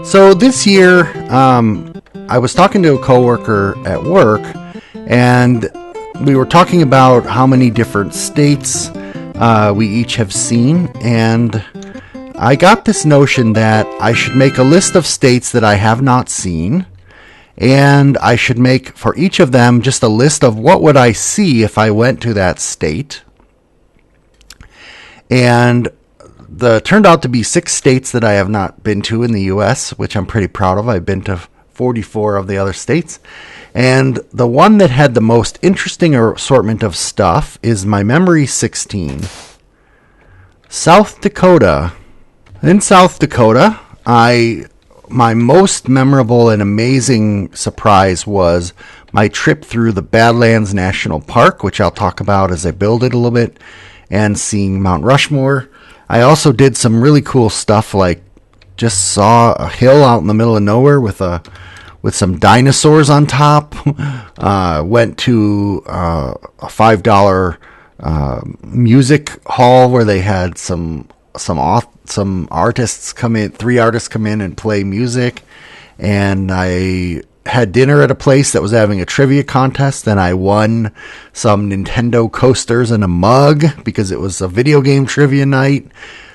So this year, I was talking to a coworker at work, and we were talking about how many different states we each have seen, and I got this notion that I should make a list of states that I have not seen, and I should make for each of them just a list of what would I see if I went to that state. And turned out to be 6 states that I have not been to in the U.S., which I'm pretty proud of. I've been to 44 of the other states. And the one that had the most interesting assortment of stuff is my memory 16. South Dakota. In South Dakota, my most memorable and amazing surprise was my trip through the Badlands National Park, which I'll talk about as I build it a little bit, and seeing Mount Rushmore. I also did some really cool stuff, like just saw a hill out in the middle of nowhere with some dinosaurs on top. Went to a $5 music hall where they had some artists come in, 3 artists come in and play music, and I had dinner at a place that was having a trivia contest, and I won some Nintendo coasters and a mug because it was a video game trivia night.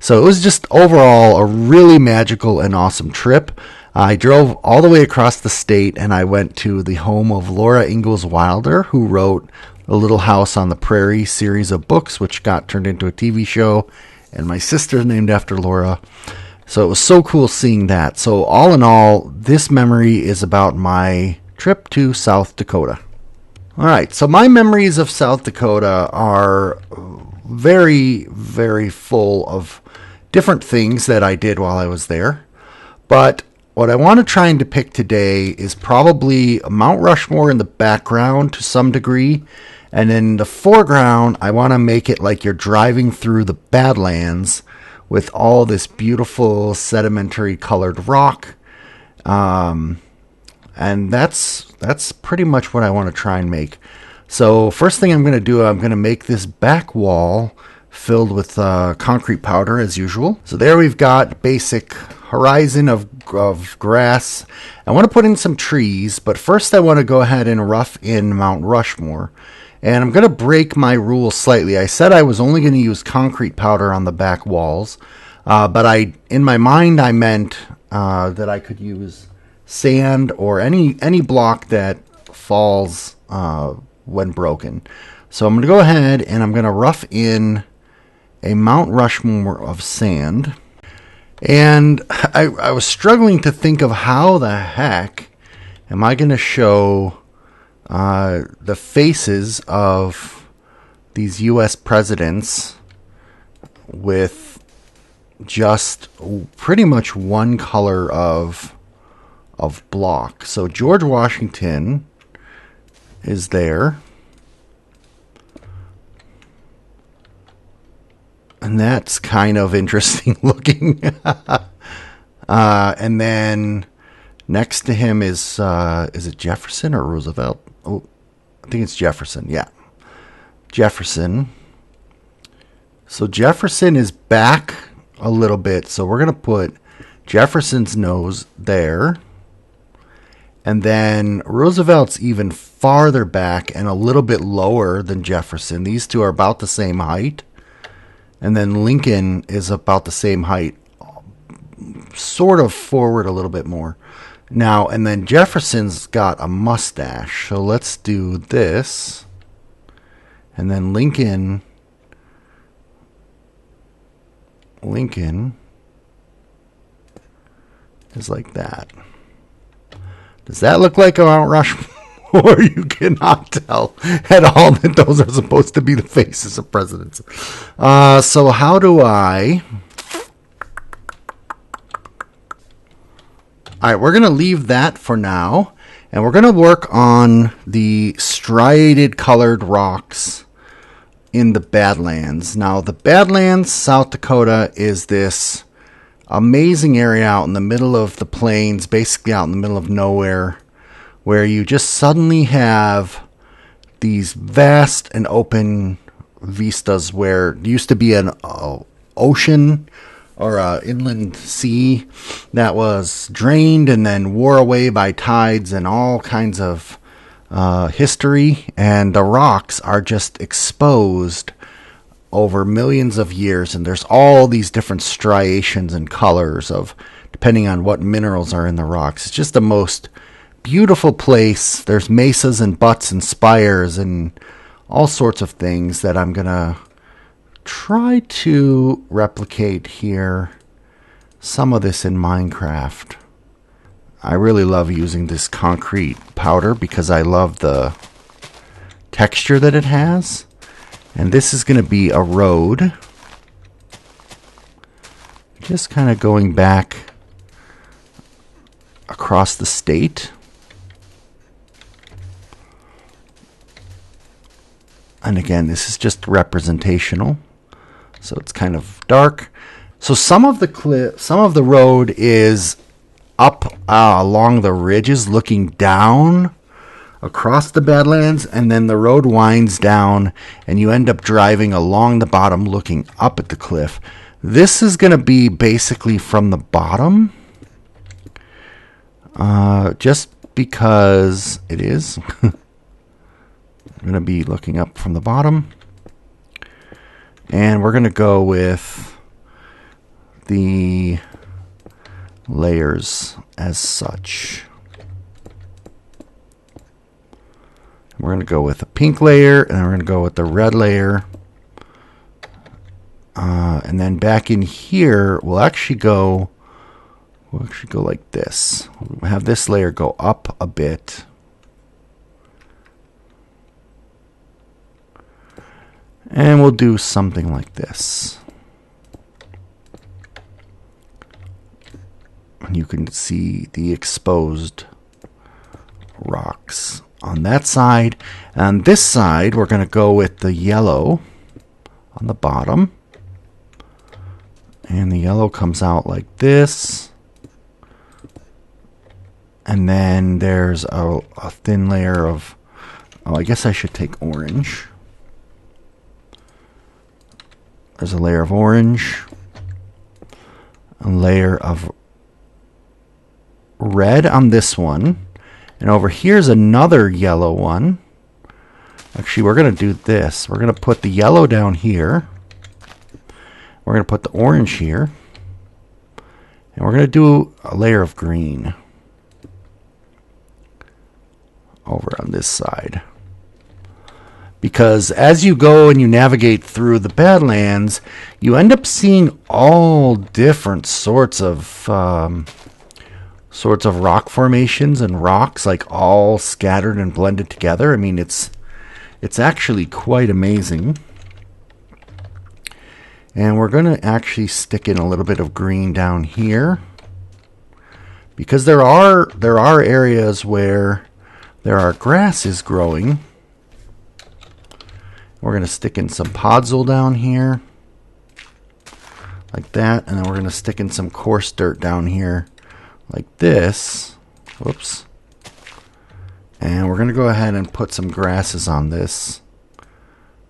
So it was just overall a really magical and awesome trip. I drove all the way across the state, and I went to the home of Laura Ingalls Wilder, who wrote A Little House on the Prairie series of books, which got turned into a TV show, and my sister's named after Laura. So it was so cool seeing that. So all in all, this memory is about my trip to South Dakota. All right, so my memories of South Dakota are very, very full of different things that I did while I was there. But what I want to try and depict today is probably Mount Rushmore in the background to some degree. And in the foreground, I want to make it like you're driving through the Badlands with all this beautiful sedimentary colored rock. And that's pretty much what I want to try and make. So first thing I'm going to do, I'm going to make this back wall filled with concrete powder as usual. So there we've got basic horizon of grass. I want to put in some trees, but first I want to go ahead and rough in Mount Rushmore. And I'm going to break my rule slightly. I said I was only going to use concrete powder on the back walls, but in my mind I meant that I could use sand or any block that falls when broken. So I'm going to go ahead and I'm going to rough in a Mount Rushmore of sand. And I was struggling to think of how the heck am I going to show the faces of these U.S. presidents with just pretty much one color of block. So George Washington is there, and that's kind of interesting looking. And then next to him is it Jefferson or Roosevelt? Oh, I think it's Jefferson. Yeah, Jefferson. So Jefferson is back a little bit. So we're going to put Jefferson's nose there. And then Roosevelt's even farther back and a little bit lower than Jefferson. These two are about the same height. And then Lincoln is about the same height, sort of forward a little bit more. Now, and then Jefferson's got a mustache. So let's do this. And then Lincoln is like that. Does that look like a Mount Rushmore? You cannot tell at all that those are supposed to be the faces of presidents. So how do I... All right, we're going to leave that for now, and we're going to work on the striated colored rocks in the Badlands. Now, the Badlands, South Dakota, is this amazing area out in the middle of the plains, basically out in the middle of nowhere, where you just suddenly have these vast and open vistas where there used to be an ocean or inland sea that was drained and then wore away by tides and all kinds of history. And the rocks are just exposed over millions of years, and there's all these different striations and colors of depending on what minerals are in the rocks. It's just the most beautiful place. There's mesas and buttes and spires and all sorts of things that I'm gonna try to replicate here. Some of this in Minecraft. I really love using this concrete powder because I love the texture that it has. And this is going to be a road. Just kind of going back across the state. And again, this is just representational. So it's kind of dark. So some of the road is up along the ridges looking down across the Badlands, and then the road winds down and you end up driving along the bottom looking up at the cliff. This is going to be basically from the bottom, just because it is. I'm going to be looking up from the bottom, and we're going to go with the layers as such. We're going to go with a pink layer, and then we're going to go with the red layer. And then back in here, we'll actually go like this. We'll have this layer go up a bit. And we'll do something like this. And you can see the exposed rocks on that side. And on this side, we're going to go with the yellow on the bottom. And the yellow comes out like this. And then there's a thin layer of, I guess I should take orange. There's a layer of orange, a layer of red on this one, and over here's another yellow one. Actually, we're going to do this. We're going to put the yellow down here. We're going to put the orange here. And we're going to do a layer of green over on this side. Because as you go and you navigate through the Badlands, you end up seeing all different sorts of rock formations and rocks, like all scattered and blended together. I mean, it's actually quite amazing. And we're going to actually stick in a little bit of green down here, because there are areas where there are grasses growing. We're going to stick in some podzol down here, like that, and then we're going to stick in some coarse dirt down here, like this. Whoops. And we're going to go ahead and put some grasses on this.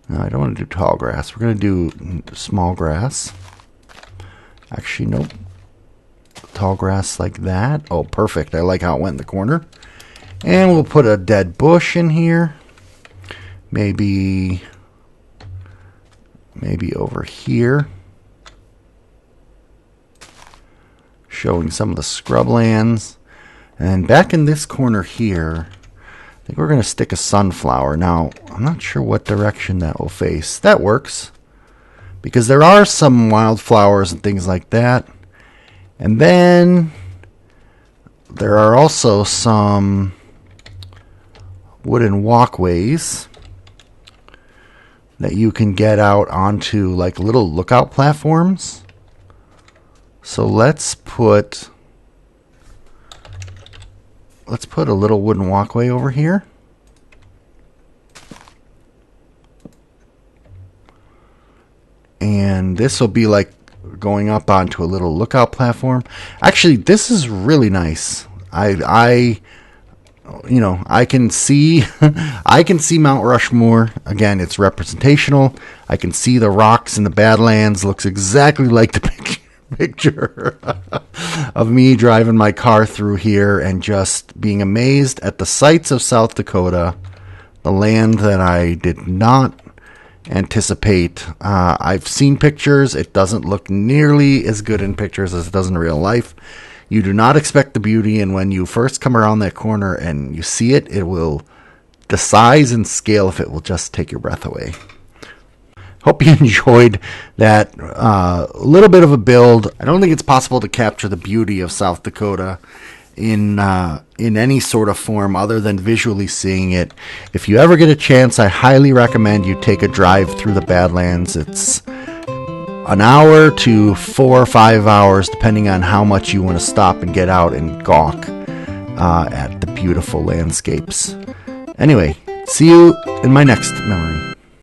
No, I don't want to do tall grass. We're going to do small grass. Actually, nope. Tall grass like that. Oh, perfect. I like how it went in the corner. And we'll put a dead bush in here. Maybe over here. Showing some of the scrublands. And back in this corner here, I think we're going to stick a sunflower. Now, I'm not sure what direction that will face. That works, because there are some wildflowers and things like that. And then there are also some wooden walkways that you can get out onto, like little lookout platforms. So let's put a little wooden walkway over here. And this will be like going up onto a little lookout platform. Actually, this is really nice. I can see I can see Mount Rushmore. Again, it's representational. I can see the rocks in the Badlands. Looks exactly like the picture of me driving my car through here and just being amazed at the sights of South Dakota, the land that I did not anticipate. I've seen pictures. It doesn't look nearly as good in pictures as it does in real life. You do not expect the beauty, and when you first come around that corner and you see it, the size and scale of it will just take your breath away. Hope you enjoyed that little bit of a build. I don't think it's possible to capture the beauty of South Dakota in any sort of form other than visually seeing it. If you ever get a chance, I highly recommend you take a drive through the Badlands. It's an hour to 4 or 5 hours, depending on how much you want to stop and get out and gawk at the beautiful landscapes. Anyway, see you in my next memory.